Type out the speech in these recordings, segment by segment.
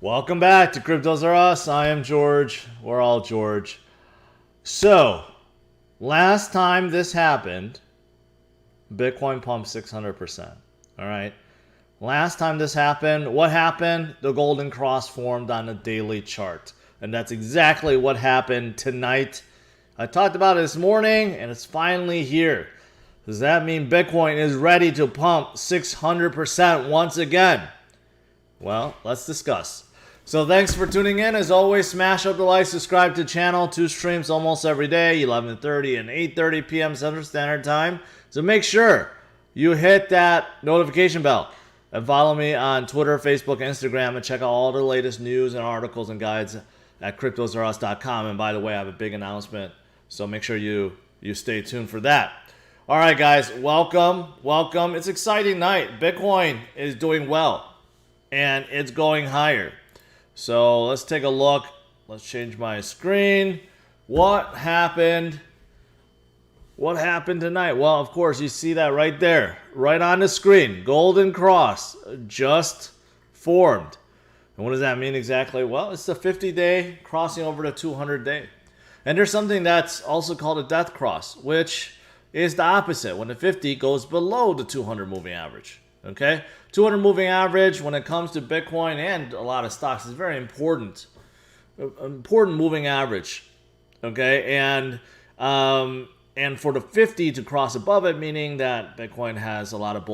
Welcome back to CryptosRus. I am George. We're all George. So, last time this happened, Bitcoin pumped 600%. All right. Last time this happened, what happened? The golden cross formed on the daily chart. And that's exactly what happened tonight. I talked about it this morning, and it's finally here. Does that mean Bitcoin is ready to pump 600% once again? Well, let's discuss. So thanks for tuning in. As always, smash up the like, subscribe to the channel. 2 streams almost every day, 11:30 and 8:30 p.m. Central Standard Time. So make sure you hit that notification bell and follow me on Twitter, Facebook, Instagram, and check out all the latest news and articles and guides at CryptosRus.com. And by the way, I have a big announcement, so make sure you stay tuned for that. All right, guys, welcome. It's an exciting night. Bitcoin is doing well, and it's going higher. So let's take a look. Let's change my screen. What happened? What happened tonight? Well, of course, you see that right there, right on the screen. Golden cross just formed. And what does that mean exactly? Well, it's the 50-day crossing over the 200-day. And there's something that's also called a death cross, which is the opposite, when the 50 goes below the 200 moving average. Okay? 200 moving average when it comes to Bitcoin and a lot of stocks is very important. Important moving average. Okay? And for the 50 to cross above it, meaning that Bitcoin has a lot of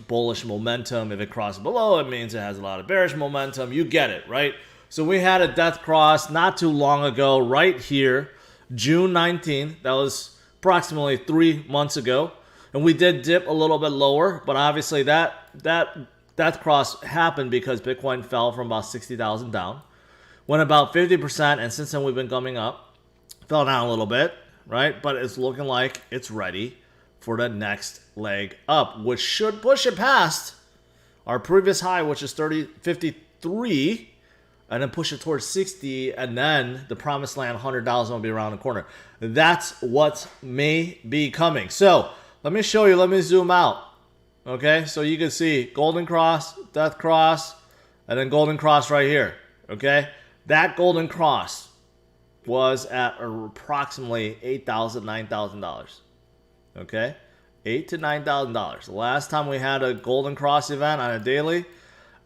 bullish momentum. If it crosses below, it means it has a lot of bearish momentum. You get it, right? So we had a death cross not too long ago, right here, June 19th. That was approximately 3 months ago. And we did dip a little bit lower, but obviously that cross happened because Bitcoin fell from about 60,000 down, went about 50%, and since then we've been coming up, fell down a little bit, right? But it's looking like it's ready for the next leg up, which should push it past our previous high, which is 53, and then push it towards 60, and then the promised land, $100 will be around the corner. That's what may be coming. So let me show you. Let me zoom out. Okay, so you can see golden cross, death cross, and then golden cross right here. Okay, that golden cross was at approximately $8,000, $9,000. Okay, $8,000 to $9,000. The last time we had a golden cross event on a daily.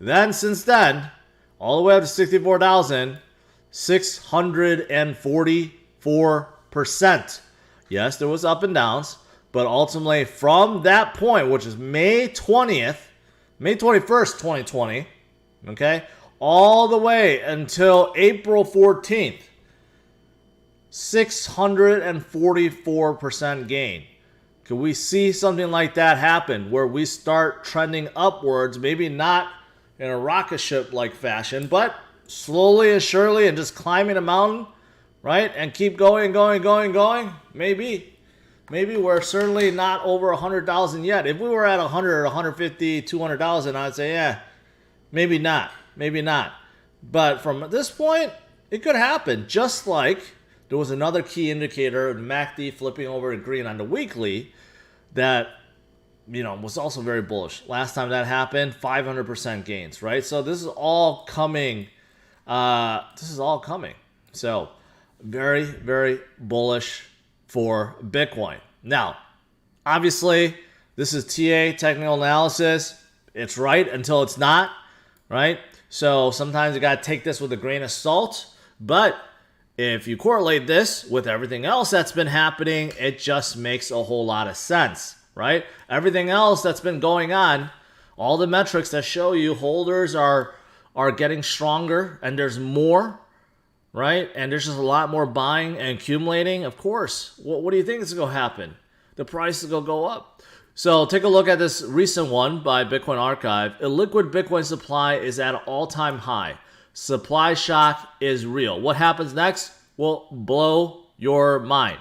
Then since then, all the way up to 64,000, 644%. Yes, there was up and downs. But ultimately, from that point, which is May 21st, 2020, okay, all the way until April 14th, 644% gain. Can we see something like that happen where we start trending upwards, maybe not in a rocket ship-like fashion, but slowly and surely and just climbing a mountain, right, and keep going? Maybe. Maybe we're certainly not over 100,000 yet. If we were at 100 or 150, 200,000, I'd say, yeah, maybe not. But from this point, it could happen. Just like there was another key indicator, the MACD flipping over to green on the weekly, that was also very bullish. Last time that happened, 500% gains, right? So this is all coming. So very, very bullish for Bitcoin. Now, obviously, this is TA, technical analysis. It's right until it's not, right? So sometimes you got to take this with a grain of salt. But if you correlate this with everything else that's been happening, it just makes a whole lot of sense, right? Everything else that's been going on, all the metrics that show you holders are getting stronger and there's more, right? And there's just a lot more buying and accumulating. Of course, what do you think is going to happen? The price is going to go up. So take a look at this recent one by Bitcoin Archive. Illiquid Bitcoin supply is at an all-time high. Supply shock is real. What happens next will blow your mind.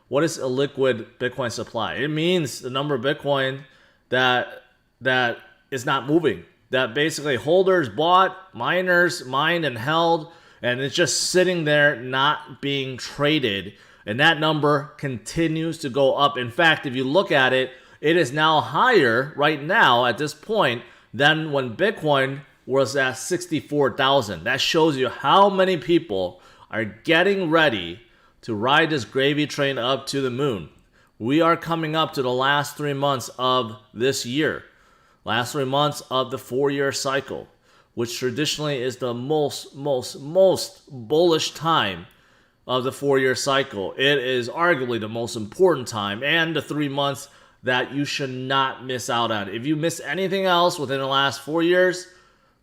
What is illiquid Bitcoin supply? It means the number of Bitcoin that is not moving. That basically holders bought, miners mined and held, and it's just sitting there not being traded. And that number continues to go up. In fact, if you look at it, it is now higher right now at this point than when Bitcoin was at 64,000. That shows you how many people are getting ready to ride this gravy train up to the moon. We are coming up to the last 3 months of this year. Last 3 months of the 4-year cycle, which traditionally is the most bullish time of the 4-year cycle. It is arguably the most important time and the 3 months that you should not miss out on. If you miss anything else within the last 4 years,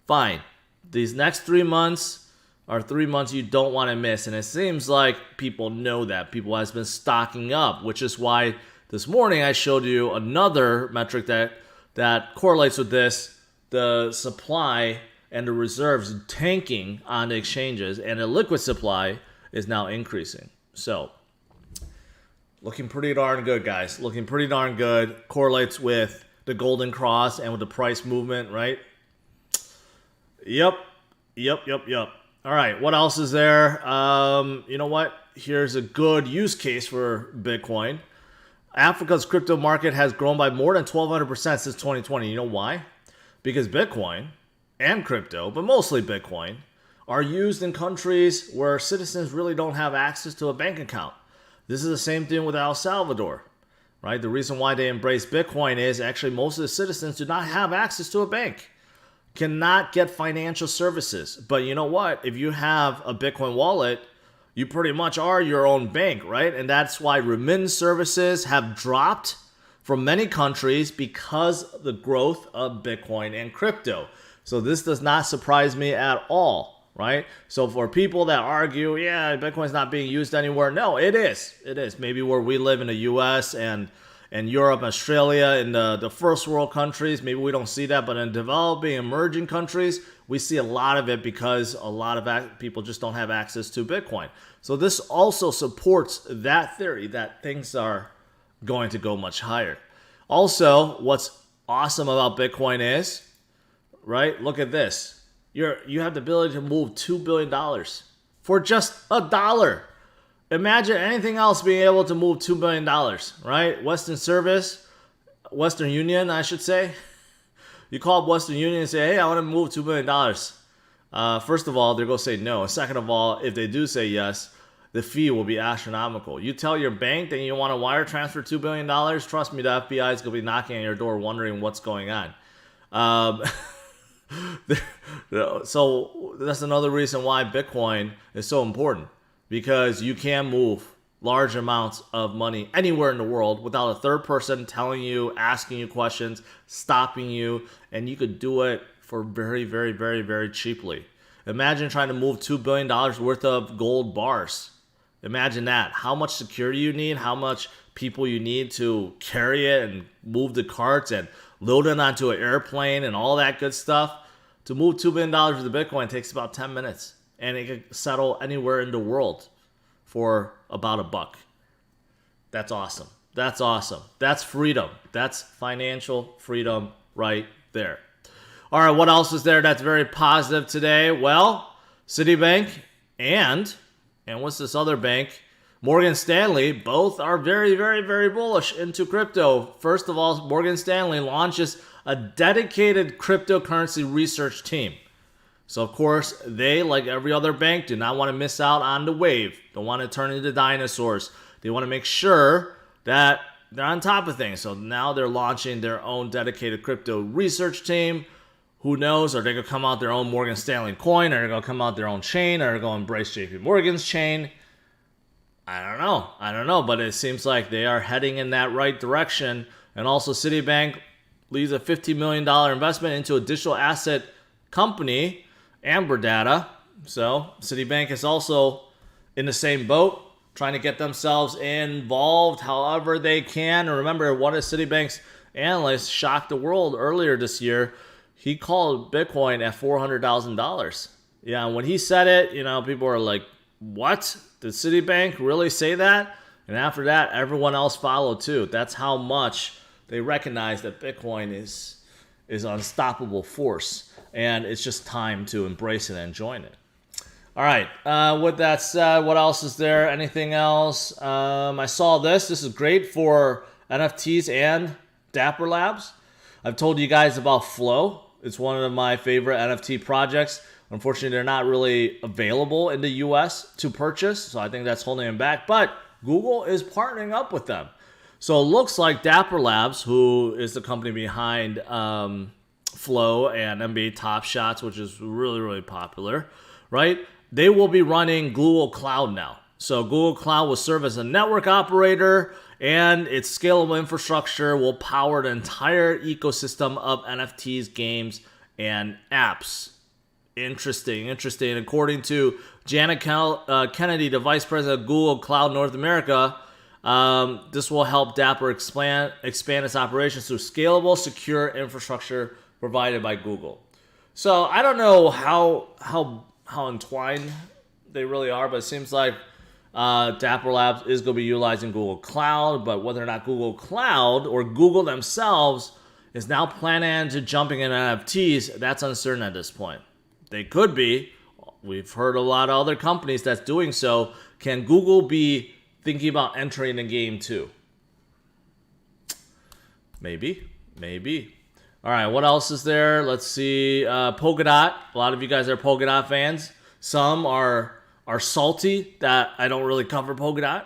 fine. These next 3 months are 3 months you don't want to miss. And it seems like people know that. People has been stocking up, which is why this morning I showed you another metric that correlates with this. The supply and the reserves tanking on the exchanges, and the liquid supply is now increasing. So, looking pretty darn good, guys. Looking pretty darn good. Correlates with the golden cross and with the price movement, right? Yep. All right, what else is there? You know what? Here's a good use case for Bitcoin. Africa's crypto market has grown by more than 1,200% since 2020. You know why? Because Bitcoin and crypto, but mostly Bitcoin, are used in countries where citizens really don't have access to a bank account. This is the same thing with El Salvador, right? The reason why they embrace Bitcoin is actually most of the citizens do not have access to a bank, cannot get financial services. But you know what? If you have a Bitcoin wallet, you pretty much are your own bank, right? And that's why remittance services have dropped from many countries because of the growth of Bitcoin and crypto. So this does not surprise me at all, right? So for people that argue, yeah, Bitcoin's not being used anywhere, no, it is. It is. Maybe where we live in the US and Europe, Australia, in the first world countries, maybe we don't see that, but in developing, emerging countries, we see a lot of it because a lot of people just don't have access to Bitcoin. So this also supports that theory that things are going to go much higher. Also, what's awesome about Bitcoin is, right, look at this. You have the ability to move $2 billion for just $1. Imagine anything else being able to move $2 billion, right? Western Union, I should say. You call up Western Union and say, hey, I want to move $2 billion. First of all, they're going to say no. Second of all, if they do say yes, the fee will be astronomical. You tell your bank that you want to wire transfer $2 billion, trust me, the FBI is going to be knocking on your door wondering what's going on. So that's another reason why Bitcoin is so important. Because you can move large amounts of money anywhere in the world without a third person telling you, asking you questions, stopping you, and you could do it for very, very, very, very cheaply. Imagine trying to move $2 billion worth of gold bars. Imagine that. How much security you need, how much people you need to carry it and move the carts and load it onto an airplane and all that good stuff. To move $2 billion worth of Bitcoin takes about 10 minutes. And it can settle anywhere in the world for about $1. That's awesome. That's awesome. That's freedom. That's financial freedom right there. All right, what else is there that's very positive today? Well, Citibank and what's this other bank? Morgan Stanley, both are very, very, very bullish into crypto. First of all, Morgan Stanley launches a dedicated cryptocurrency research team. So, of course, they, like every other bank, do not want to miss out on the wave. Don't want to turn into dinosaurs. They want to make sure that they're on top of things. So now they're launching their own dedicated crypto research team. Who knows? Are they going to come out their own Morgan Stanley coin? Are they going to come out their own chain? Are they going to embrace JP Morgan's chain? I don't know. But it seems like they are heading in that right direction. And also Citibank leads a $50 million investment into a digital asset company, Amber Data. So Citibank is also in the same boat, trying to get themselves involved however they can. And remember, one of Citibank's analysts shocked the world earlier this year. He called Bitcoin at $400,000. Yeah, and when he said it, people are like, what? Did Citibank really say that? And after that, everyone else followed too. That's how much they recognize that Bitcoin is an unstoppable force. And it's just time to embrace it and join it. All right. With that said, what else is there? Anything else? I saw this. This is great for NFTs and Dapper Labs. I've told you guys about Flow. It's one of my favorite NFT projects. Unfortunately, they're not really available in the US to purchase, so I think that's holding them back. But Google is partnering up with them. So it looks like Dapper Labs, who is the company behind Flow and NBA Top Shots, which is really, really popular, right? They will be running Google Cloud now. So Google Cloud will serve as a network operator, and its scalable infrastructure will power the entire ecosystem of NFTs, games, and apps. Interesting. According to Janet Kennedy, the Vice President of Google Cloud North America, this will help Dapper expand its operations through scalable, secure infrastructure provided by Google. So I don't know how entwined they really are, but it seems like Dapper Labs is going to be utilizing Google Cloud, but whether or not Google Cloud or Google themselves is now planning to jumping in NFTs, that's uncertain at this point. They could be. We've heard a lot of other companies that's doing so. Can Google be thinking about entering the game too? Maybe. All right, what else is there? Let's see. Polkadot. A lot of you guys are Polkadot fans. Some are salty that I don't really cover Polkadot.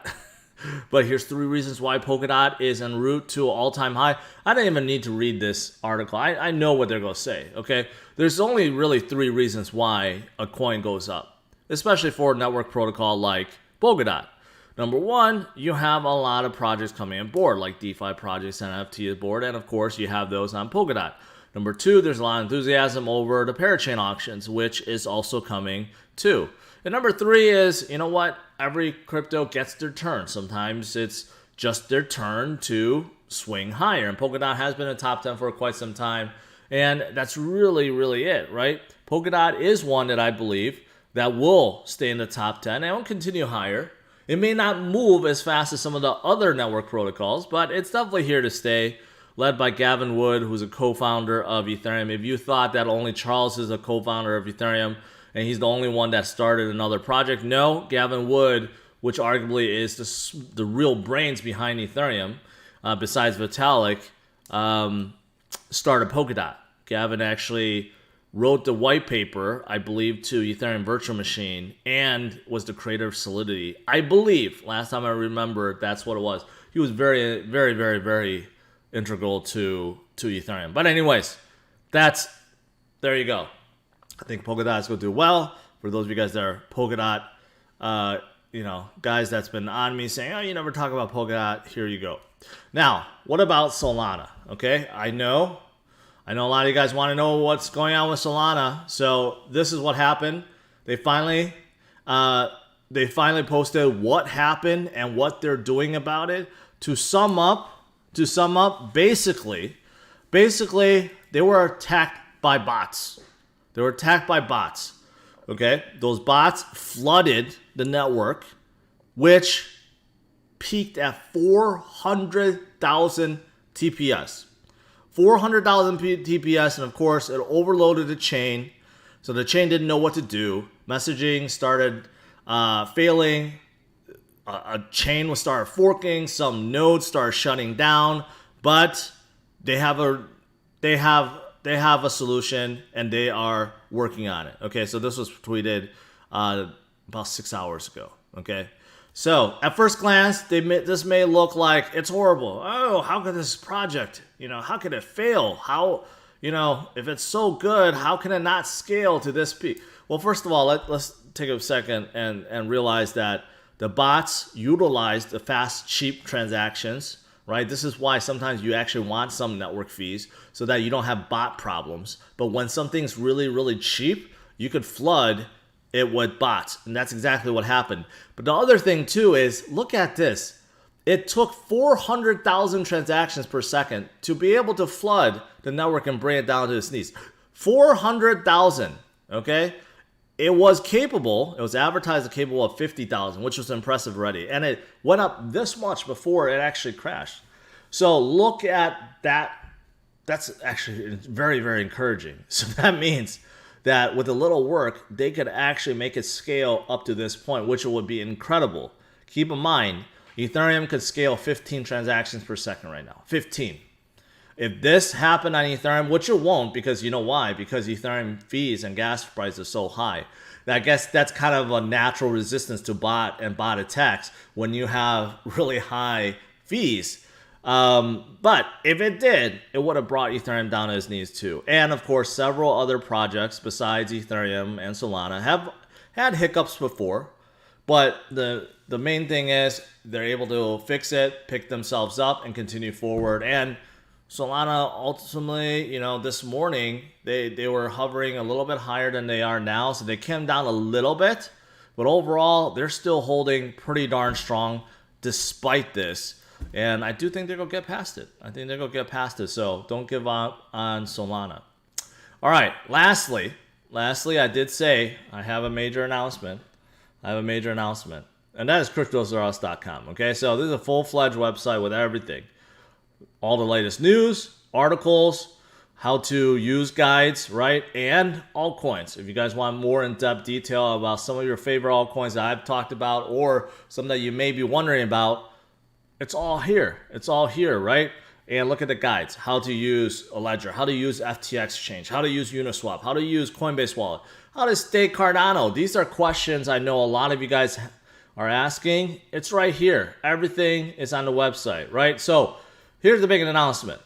But here's 3 reasons why Polkadot is en route to an all-time high. I don't even need to read this article. I know what they're going to say, okay? There's only really 3 reasons why a coin goes up, especially for a network protocol like Polkadot. Number 1, you have a lot of projects coming on board, like DeFi projects and NFT board, and of course, you have those on Polkadot. Number 2, there's a lot of enthusiasm over the parachain auctions, which is also coming too. And number 3 is, you know what? Every crypto gets their turn. Sometimes it's just their turn to swing higher. And Polkadot has been in top 10 for quite some time. And that's really, really it, right? Polkadot is one that I believe that will stay in the top 10 and will continue higher. It may not move as fast as some of the other network protocols, but it's definitely here to stay, led by Gavin Wood, who's a co-founder of Ethereum. If you thought that only Charles is a co-founder of Ethereum, and he's the only one that started another project. No, Gavin Wood, which arguably is the real brains behind Ethereum, besides Vitalik, started Polkadot. Gavin actually wrote the white paper, I believe, to Ethereum Virtual Machine and was the creator of Solidity. I believe, last time I remember, that's what it was. He was very, very, very, very integral to Ethereum. But anyways, there you go. I think Polkadot is going to do well. For those of you guys that are Polkadot, guys that's been on me saying, oh, you never talk about Polkadot, here you go. Now, what about Solana? Okay, I know a lot of you guys want to know what's going on with Solana. So this is what happened. They finally posted what happened and what they're doing about it. To sum up, basically, they were attacked by bots. Okay? Those bots flooded the network, which peaked at 400,000 TPS. 400,000 TPS, and of course, it overloaded the chain. So the chain didn't know what to do. Messaging started failing. A chain will start forking. Some nodes start shutting down. But they have a solution, and they are working on it. Okay, so this was tweeted about 6 hours ago. Okay, so at first glance, this may look like it's horrible. Oh, how could this project, how could it fail? How, if it's so good, how can it not scale to this peak? Well, first of all, let's take a second and realize that the bots utilize the fast, cheap transactions. Right? This is why sometimes you actually want some network fees so that you don't have bot problems. But when something's really, really cheap, you could flood it with bots. And that's exactly what happened. But the other thing too is, look at this. It took 400,000 transactions per second to be able to flood the network and bring it down to its knees. 400,000, okay? It was advertised capable of 50,000, which was impressive already. And it went up this much before it actually crashed. So look at that. That's actually very, very encouraging. So that means that with a little work, they could actually make it scale up to this point, which would be incredible. Keep in mind, Ethereum could scale 15 transactions per second right now. 15. If this happened on Ethereum, which it won't, because you know why? Because Ethereum fees and gas prices are so high. I guess that's kind of a natural resistance to bot and bot attacks when you have really high fees. But if it did, it would have brought Ethereum down to its knees too. And of course, several other projects besides Ethereum and Solana have had hiccups before. But the main thing is they're able to fix it, pick themselves up, and continue forward. And Solana ultimately, you know, this morning they were hovering a little bit higher than they are now, so they came down a little bit. But overall, they're still holding pretty darn strong despite this. And I do think they're going to get past it. I think they're going to get past it. So don't give up on Solana. All right. Lastly, I did say I have a major announcement. And that is CryptosRus.com. Okay. So this is a full-fledged website with everything. All the latest news, articles, how to use guides, right? And altcoins. If you guys want more in-depth detail about some of your favorite altcoins that I've talked about or some that you may be wondering about, it's all here. It's all here, right? And look at the guides. How to use a ledger, how to use FTX Exchange, how to use Uniswap, how to use Coinbase Wallet, how to stake Cardano. These are questions I know a lot of you guys are asking. It's right here. Everything is on the website, right? So here's the big announcement.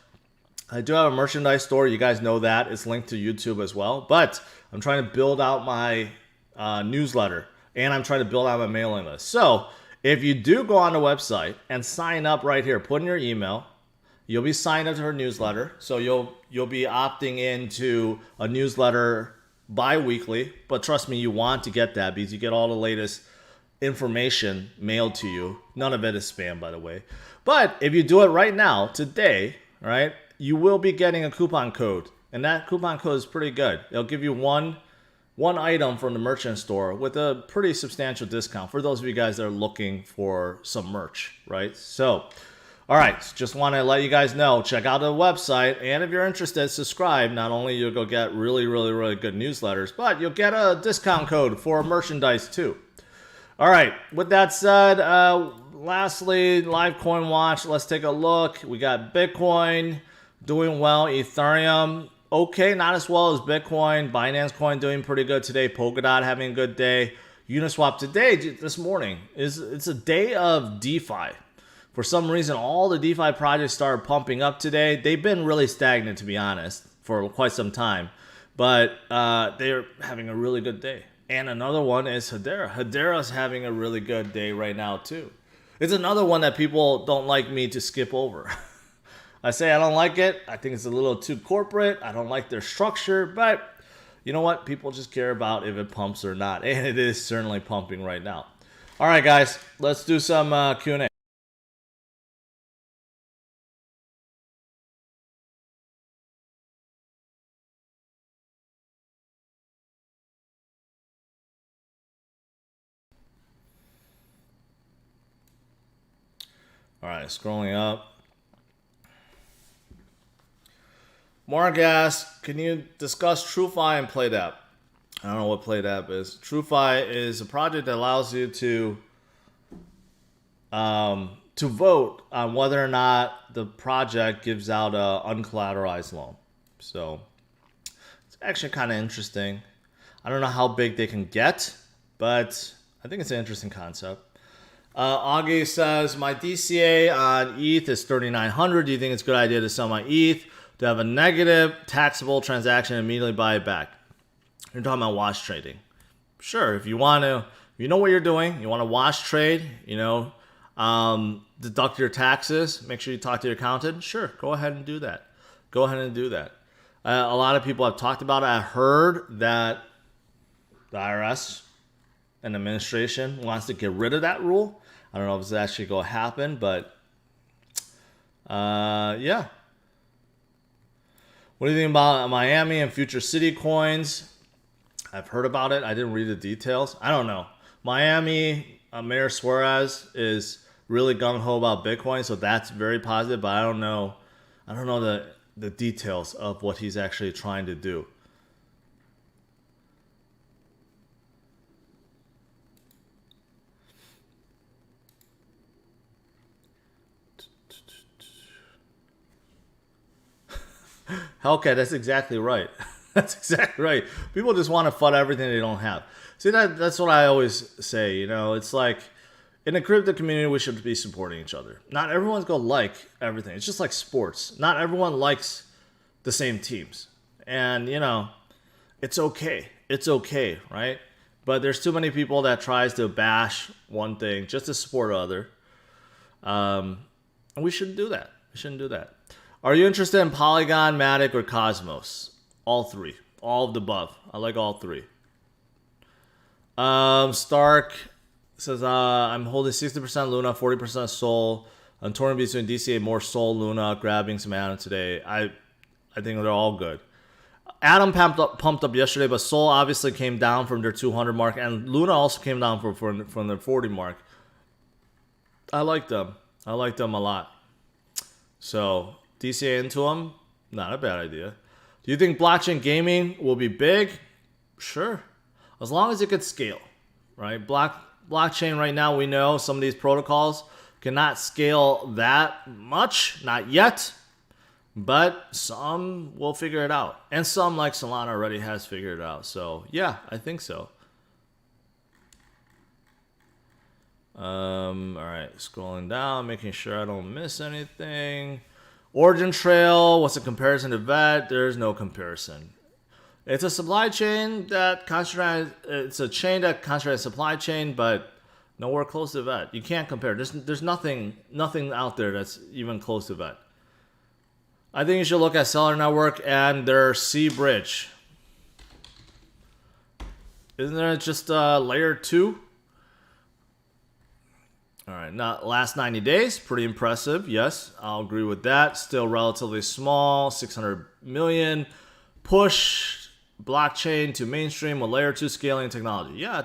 I do have a merchandise store. You guys know that. It's linked to YouTube as well. But I'm trying to build out my newsletter. And I'm trying to build out my mailing list. So if you do go on the website and sign up right here, put in your email, you'll be signed up to her newsletter. So you'll be opting into a newsletter bi-weekly. But trust me, you want to get that because you get all the latest information mailed to you. None of it is spam, by the way. But if you do it right now, today, right, you will be getting a coupon code. And that coupon code is pretty good. It'll give you one item from the merchant store with a pretty substantial discount for those of you guys that are looking for some merch, right? So, all right, just want to let you guys know, check out the website. And if you're interested, subscribe. Not only you'll go get really, really, really good newsletters, but you'll get a discount code for merchandise too. All right, with that said, lastly, live coin watch. Let's take a look. We got Bitcoin doing well, Ethereum okay, not as well as Bitcoin. Binance Coin doing pretty good today. Polkadot having a good day. Uniswap today, this morning, it's a day of DeFi. For some reason, all the DeFi projects started pumping up today. They've been really stagnant, to be honest, for quite some time. But they're having a really good day. And another one is Hedera. Hedera's having a really good day right now, too. It's another one that people don't like me to skip over. I say I don't like it. I think it's a little too corporate. I don't like their structure. But you know what? People just care about if it pumps or not. And it is certainly pumping right now. All right, guys. Let's do some Q&A. All right, scrolling up. Mark asks, can you discuss TrueFi and PlayDApp? I don't know what PlayDApp is. TrueFi is a project that allows you to vote on whether or not the project gives out an uncollateralized loan. So it's actually kind of interesting. I don't know how big they can get, but I think it's an interesting concept. Augie says, my DCA on ETH is 3,900. Do you think it's a good idea to sell my ETH to have a negative taxable transaction and immediately buy it back? You're talking about wash trading. Sure, if you want to, you know what you're doing. You want to wash trade, deduct your taxes, make sure you talk to your accountant. Sure, go ahead and do that. A lot of people have talked about it. I heard that the IRS and administration wants to get rid of that rule. I don't know if it's actually going to happen, but yeah. What do you think about Miami and future city coins? I've heard about it. I didn't read the details. I don't know. Miami, Mayor Suarez is really gung-ho about Bitcoin, so that's very positive, but I don't know the details of what he's actually trying to do. Hellcat, that's exactly right. That's exactly right. People just want to FUD everything they don't have. See, that's what I always say. You know, it's like in the crypto community, we should be supporting each other. Not everyone's going to like everything. It's just like sports. Not everyone likes the same teams. And, you know, it's okay. It's okay, right? But there's too many people that tries to bash one thing just to support other. And we shouldn't do that. We shouldn't do that. Are you interested in Polygon, Matic, or Cosmos? All three. All of the above. I like all three. Stark says, I'm holding 60% Luna, 40% Sol. I'm torn between DCA, more Sol, Luna, grabbing some Atom today. I think they're all good. Atom pumped up yesterday, but Sol obviously came down from their 200 mark, and Luna also came down from their 40 mark. I like them. I like them a lot. So, DCA into them, not a bad idea. Do you think blockchain gaming will be big? Sure. As long as it could scale, right? Blockchain right now, we know some of these protocols cannot scale that much, not yet, but some will figure it out. And some, like Solana, already has figured it out. So, yeah, I think so. All right, scrolling down, making sure I don't miss anything. Origin Trail, what's the comparison to VET? There's no comparison. It's a supply chain that concentrates. It's a chain that concentrates supply chain, but nowhere close to VET. You can't compare. There's nothing out there that's even close to VET. I think you should look at Seller Network and their C bridge. Isn't there just layer 2? All right, now last 90 days, pretty impressive. Yes, I'll agree with that. Still relatively small, 600 million. Push blockchain to mainstream with layer 2 scaling technology. Yeah,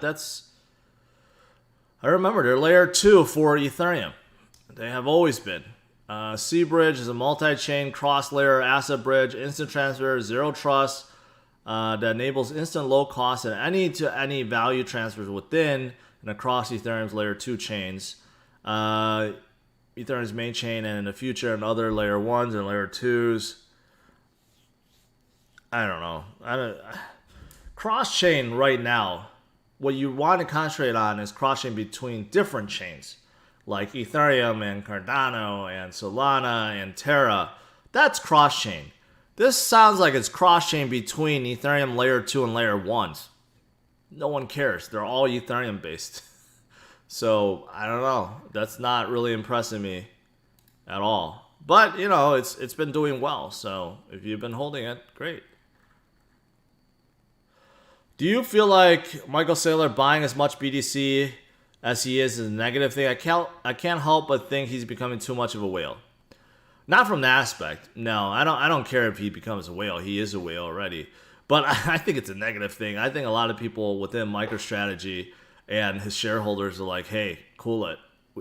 I remember they're layer 2 for Ethereum. They have always been. C-Bridge is a multi-chain cross-layer asset bridge, instant transfer, zero trust, that enables instant low cost and any value transfers within and across Ethereum's layer 2 chains. Ethereum's main chain and in the future and other layer 1s and layer 2s. I don't know. Cross-chain right now, what you want to concentrate on is cross-chain between different chains, like Ethereum and Cardano and Solana and Terra. That's cross-chain. This sounds like it's cross-chain between Ethereum layer 2 and layer 1s. No one cares. They're all Ethereum based. So, I don't know. That's not really impressing me at all. But, you know, it's been doing well. So, if you've been holding it, great. Do you feel like Michael Saylor buying as much BTC as he is a negative thing? I can't help but think he's becoming too much of a whale. Not from that aspect. No, I don't care if he becomes a whale. He is a whale already. But I think it's a negative thing. I think a lot of people within MicroStrategy and his shareholders are like, hey, cool it.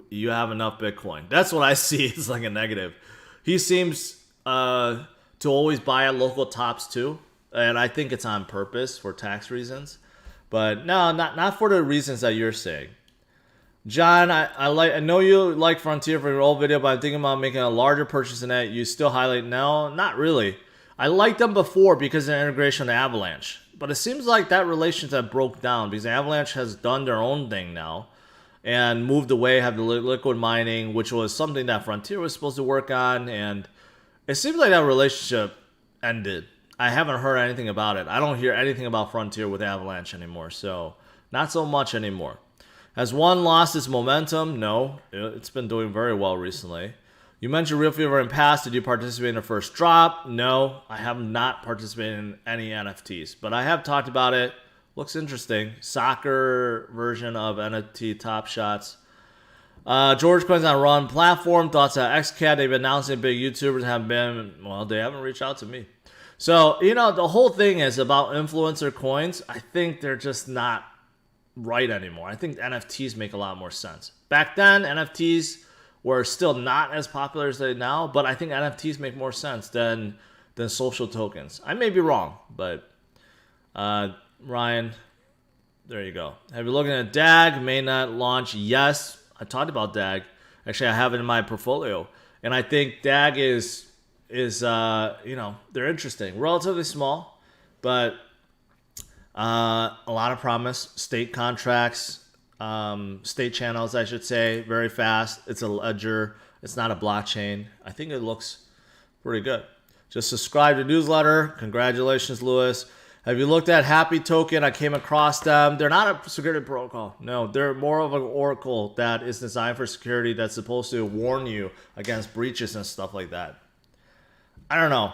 You have enough Bitcoin. That's what I see as like a negative. He seems to always buy at local tops too. And I think it's on purpose for tax reasons. But no, not for the reasons that you're saying. John, I know you like Frontier for your old video, but I'm thinking about making a larger purchase in it. You still highlight no, not really. I liked them before because of the integration of Avalanche. But it seems like that relationship broke down because Avalanche has done their own thing now and moved away, have the liquid mining, which was something that Frontier was supposed to work on. And it seems like that relationship ended. I haven't heard anything about it. I don't hear anything about Frontier with Avalanche anymore. So not so much anymore. Has one lost its momentum? No. It's been doing very well recently. You mentioned Real Fever in past. Did you participate in the first drop? No. I have not participated in any NFTs. But I have talked about it. Looks interesting. Soccer version of NFT Top Shots. George Coin's on Run platform. Thoughts on XCAT. They've been announcing big YouTubers have been, well, they haven't reached out to me. So, you know, the whole thing is about influencer coins. I think they're just not right anymore. I think NFTs make a lot more sense. Back then, NFTs were still not as popular as they are now, but I think NFTs make more sense than social tokens. I may be wrong, but Ryan, there you go. Have you looking at DAG? May not launch. Yes, I talked about DAG. Actually, I have it in my portfolio, and I think DAG is is, you know, they're interesting. Relatively small, but a lot of promise. State contracts, state channels, I should say, very fast. It's a ledger. It's not a blockchain. I think it looks pretty good. Just subscribe to newsletter. Congratulations, Lewis. Have you looked at Happy Token? I came across them. They're not a security protocol. No, they're more of an oracle that is designed for security that's supposed to warn you against breaches and stuff like that. I don't know.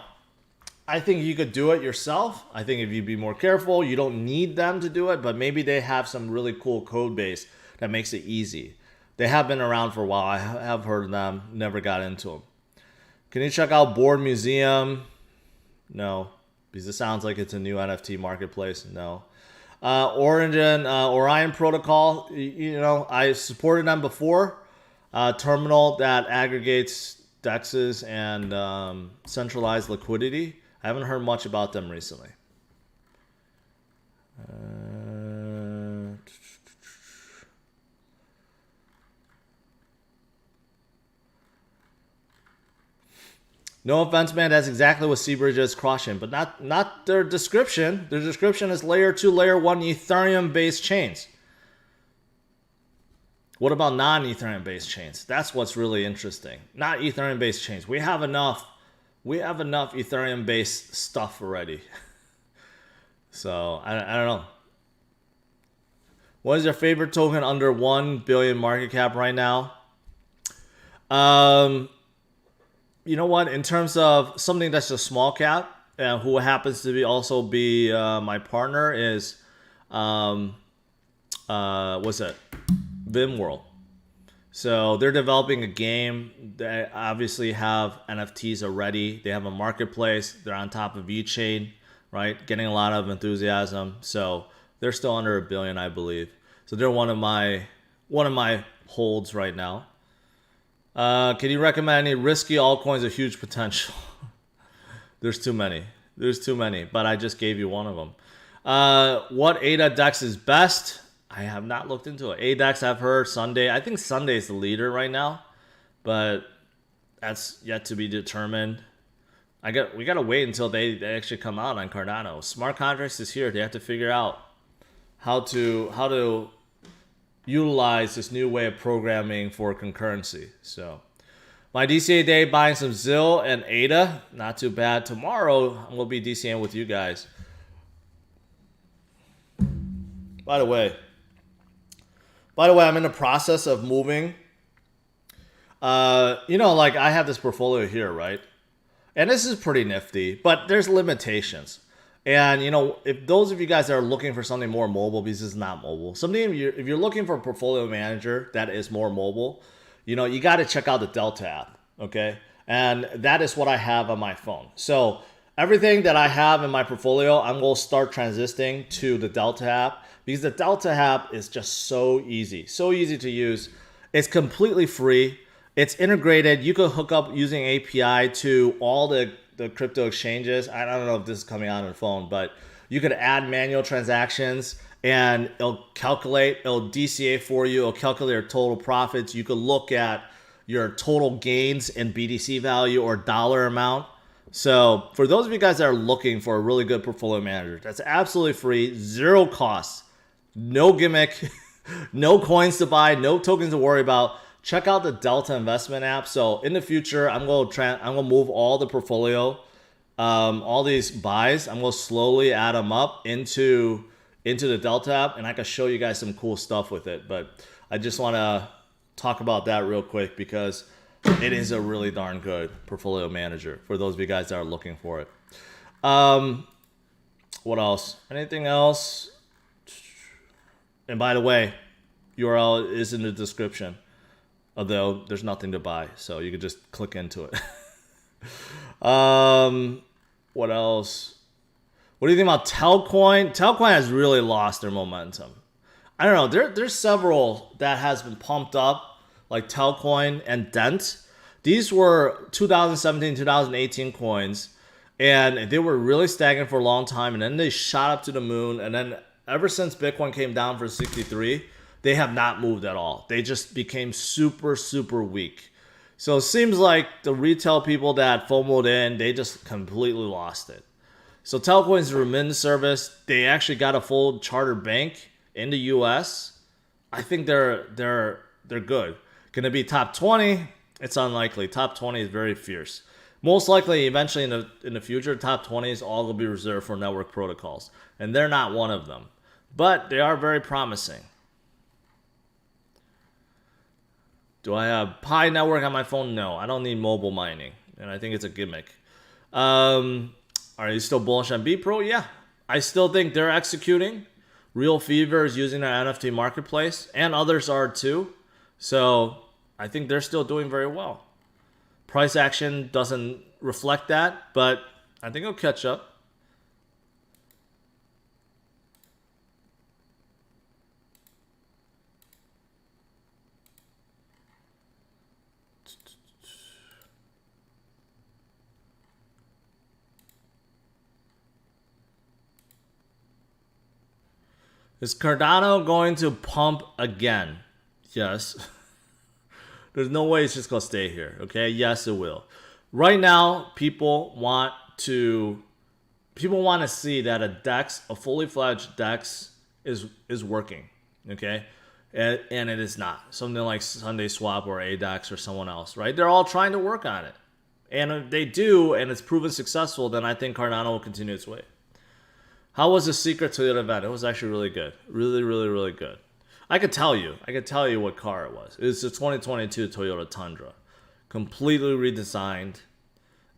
I think you could do it yourself. I think if you be more careful, you don't need them to do it, but maybe they have some really cool code base that makes it easy. They have been around for a while. I have heard of them, never got into them. Can you check out Board Museum? No, because it sounds like it's a new NFT marketplace. No. Orion Protocol, you know, I supported them before. Terminal that aggregates DEXs and centralized liquidity. I haven't heard much about them recently. No offense, man. That's exactly what Seabridge is crushing, but not their description. Their description is layer 2, layer 1 Ethereum-based chains. What about non-Ethereum-based chains? That's what's really interesting. Not Ethereum-based chains. We have enough Ethereum-based stuff already. So I don't know. What is your favorite token under 1 billion market cap right now? You know what? In terms of something that's a small cap, who happens to also be my partner is, what's that? VimWorld. So they're developing a game. They obviously have NFTs already. They have a marketplace. They're on top of eChain, right? Getting a lot of enthusiasm. So they're still under $1 billion, I believe. So they're one of my holds right now. Can you recommend any risky altcoins with huge potential? There's too many. But I just gave you one of them. What ADA DEX is best? I have not looked into it. ADEX, I've heard Sunday. I think Sunday is the leader right now, but that's yet to be determined. We got to wait until they actually come out on Cardano. Smart contracts is here. They have to figure out how to utilize this new way of programming for concurrency. So my DCA day, buying some ZIL and ADA. Not too bad. Tomorrow, I'm going to be DCAing with you guys. By the way, I'm in the process of moving. You know, like I have this portfolio here, right? And this is pretty nifty, but there's limitations. And, you know, if those of you guys that are looking for something more mobile, because it's not mobile, if you're looking for a portfolio manager that is more mobile, you know, you got to check out the Delta app, okay? And that is what I have on my phone. So everything that I have in my portfolio, I'm going to start transitioning to the Delta app because the Delta app is just so easy to use. It's completely free. It's integrated. You can hook up using API to all the crypto exchanges. I don't know if this is coming out on the phone, but you could add manual transactions and it'll DCA for you. It'll calculate your total profits. You could look at your total gains in BTC value or dollar amount. So for those of you guys that are looking for a really good portfolio manager, that's absolutely free, zero costs, no gimmick, no coins to buy, no tokens to worry about. Check out the Delta investment app. So in the future, I'm gonna move all the portfolio, all these buys. I'm gonna slowly add them up into the Delta app, and I can show you guys some cool stuff with it. But I just want to talk about that real quick because it is a really darn good portfolio manager for those of you guys that are looking for it. What else? Anything else? And by the way, URL is in the description. Although there's nothing to buy, so you could just click into it. What else? What do you think about Telcoin? Telcoin has really lost their momentum. I don't know. There's several that has been pumped up, like Telcoin and Dent. These were 2017, 2018 coins, and they were really stagnant for a long time, and then they shot up to the moon, and then ever since Bitcoin came down for 63, they have not moved at all. They just became super, super weak. So it seems like the retail people that FOMO'd in, they just completely lost it. So Telcoin's remittance service, they actually got a full charter bank in the US. I think they're good. Gonna be top 20? It's unlikely. Top 20 is very fierce. Most likely, eventually in the future, top 20s all will be reserved for network protocols, and they're not one of them. But they are very promising. Do I have Pi Network on my phone? No, I don't need mobile mining, and I think it's a gimmick. Are you still bullish on B Pro? Yeah, I still think they're executing. Real Fever is using their NFT marketplace, and others are too. So I think they're still doing very well. Price action doesn't reflect that, but I think it'll catch up. Is Cardano going to pump again? Yes. There's no way it's just going to stay here, okay? Yes, it will. Right now, people want to see that a DEX, a fully fledged DEX is working, okay? And it is not. Something like Sunday Swap or ADEX or someone else, right? They're all trying to work on it. And if they do, and it's proven successful, then I think Cardano will continue its way. How was the secret to the event? It was actually really good. Really, really, really good. I could tell you what car it was. It's the 2022 Toyota Tundra. Completely redesigned.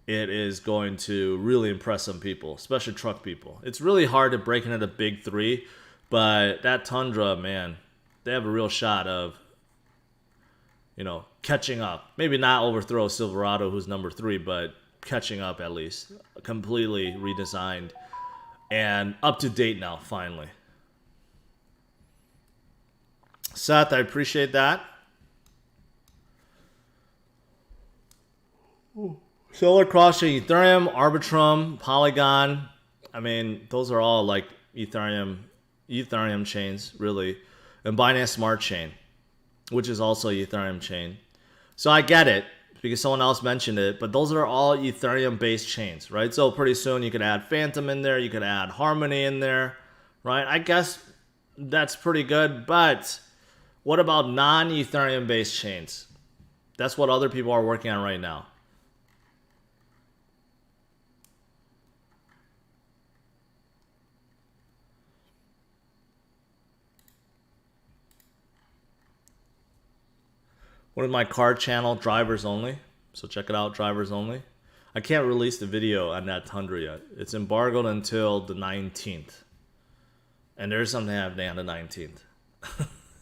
It is going to really impress some people, especially truck people. It's really hard to break into the big three, but that Tundra, man, they have a real shot of, catching up. Maybe not overthrow Silverado, who's number 3, but catching up at least. Completely redesigned and up to date now, finally. Seth, I appreciate that. Solar Crosschain, Ethereum, Arbitrum, Polygon. I mean, those are all like Ethereum chains, really. And Binance Smart Chain, which is also Ethereum chain. So I get it because someone else mentioned it, but those are all Ethereum-based chains, right? So pretty soon you could add Phantom in there, you could add Harmony in there, right? I guess that's pretty good, but what about non-Ethereum-based chains? That's what other people are working on right now. What is my card channel? Drivers only. So check it out, drivers only. I can't release the video on that Tundra yet. It's embargoed until the 19th. And there's something happening on the 19th.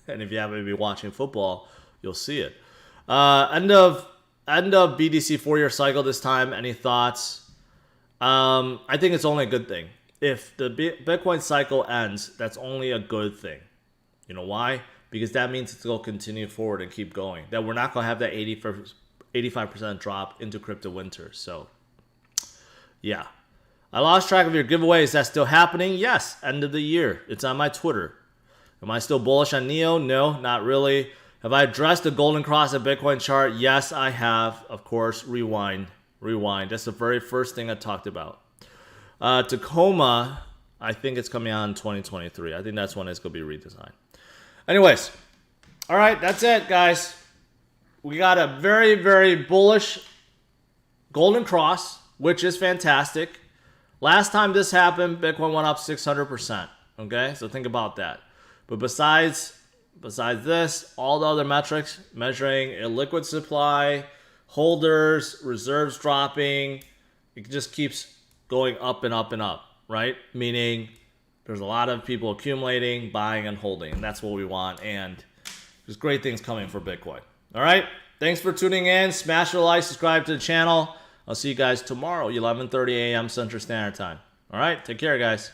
And if you happen to be watching football, you'll see it. End of BTC 4-year cycle this time. Any thoughts? I think it's only a good thing. If the Bitcoin cycle ends, that's only a good thing. You know why? Because that means it's going to continue forward and keep going. That we're not going to have that 85% drop into crypto winter. So, yeah. I lost track of your giveaway. Is that still happening? Yes. End of the year. It's on my Twitter. Am I still bullish on NEO? No, not really. Have I addressed the golden cross at Bitcoin chart? Yes, I have. Of course, rewind. That's the very first thing I talked about. Tacoma, I think it's coming out in 2023. I think that's when it's going to be redesigned. Anyways, all right, that's it, guys. We got a very, very bullish golden cross, which is fantastic. Last time this happened, Bitcoin went up 600%. Okay, so think about that. But besides this, all the other metrics, measuring illiquid supply, holders, reserves dropping, it just keeps going up and up and up, right? Meaning there's a lot of people accumulating, buying, and holding. And that's what we want. And there's great things coming for Bitcoin. All right? Thanks for tuning in. Smash the like, subscribe to the channel. I'll see you guys tomorrow, 11:30 a.m. Central Standard Time. All right? Take care, guys.